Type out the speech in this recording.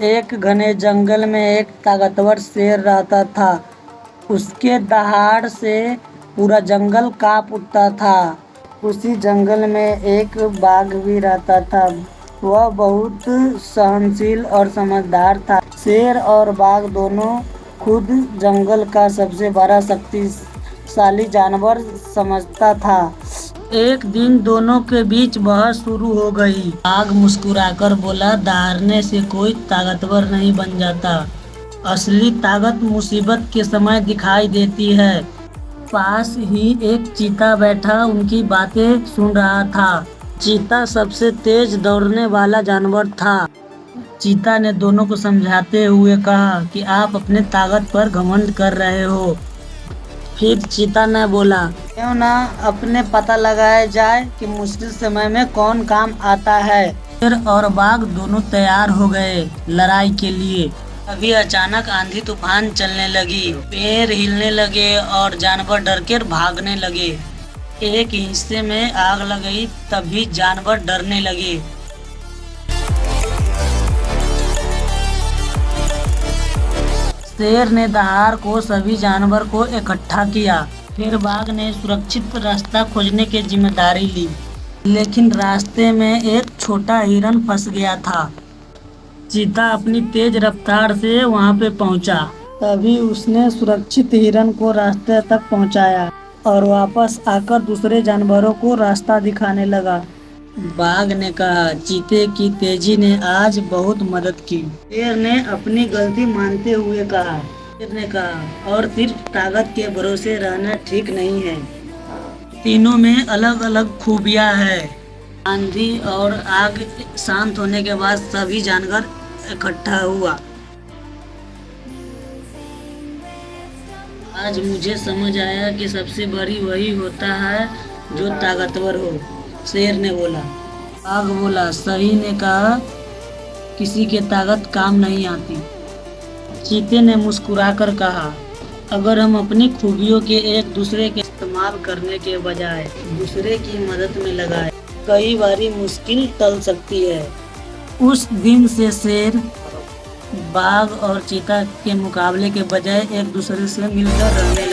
एक घने जंगल में एक ताकतवर शेर रहता था। उसके दहाड़ से पूरा जंगल कांप उठता था। उसी जंगल में एक बाघ भी रहता था। वह बहुत सहनशील और समझदार था। शेर और बाघ दोनों खुद जंगल का सबसे बड़ा शक्तिशाली जानवर समझता था। एक दिन दोनों के बीच बहस शुरू हो गई। बाघ मुस्कुराकर बोला, दहाड़ने से कोई ताकतवर नहीं बन जाता। असली ताकत मुसीबत के समय दिखाई देती है। पास ही एक चीता बैठा उनकी बातें सुन रहा था। चीता सबसे तेज दौड़ने वाला जानवर था। चीता ने दोनों को समझाते हुए कहा कि आप अपने ताकत पर घमंड कर रहे हो। फिर चीता ने बोला, क्यों ना अपने पता लगाया जाए कि मुश्किल समय में कौन काम आता है। शेर और बाघ दोनों तैयार हो गए लड़ाई के लिए। अभी अचानक आंधी तूफान चलने लगी, पेड़ हिलने लगे और जानवर डर कर भागने लगे। एक हिस्से में आग लग गई, तभी जानवर डरने लगे। शेर ने दहाड़ को सभी जानवर को इकट्ठा किया। फिर बाघ ने सुरक्षित रास्ता खोजने की जिम्मेदारी ली। लेकिन रास्ते में एक छोटा हिरन फंस गया था। चीता अपनी तेज रफ्तार से वहां पे पहुंचा। तभी उसने सुरक्षित हिरन को रास्ते तक पहुंचाया और वापस आकर दूसरे जानवरों को रास्ता दिखाने लगा। बाघ ने कहा, चीते की तेजी ने आज बहुत मदद की। शेर ने अपनी गलती मानते हुए कहा। शेर ने कहा, और सिर्फ ताकत के भरोसे रहना ठीक नहीं है। तीनों में अलग अलग खूबियां हैं। आंधी और आग शांत होने के बाद सभी जानवर इकट्ठा हुआ। आज मुझे समझ आया कि सबसे बड़ी वही होता है जो ताकतवर हो, शेर ने बोला। बाघ बोला, सही ने कहा, किसी के ताकत काम नहीं आती। चीते ने मुस्कुराकर कहा, अगर हम अपनी खूबियों के एक दूसरे के इस्तेमाल करने के बजाय दूसरे की मदद में लगाए, कई बारी मुश्किल टल सकती है। उस दिन से शेर बाघ और चीता के मुकाबले के बजाय एक दूसरे से मिलकर रहने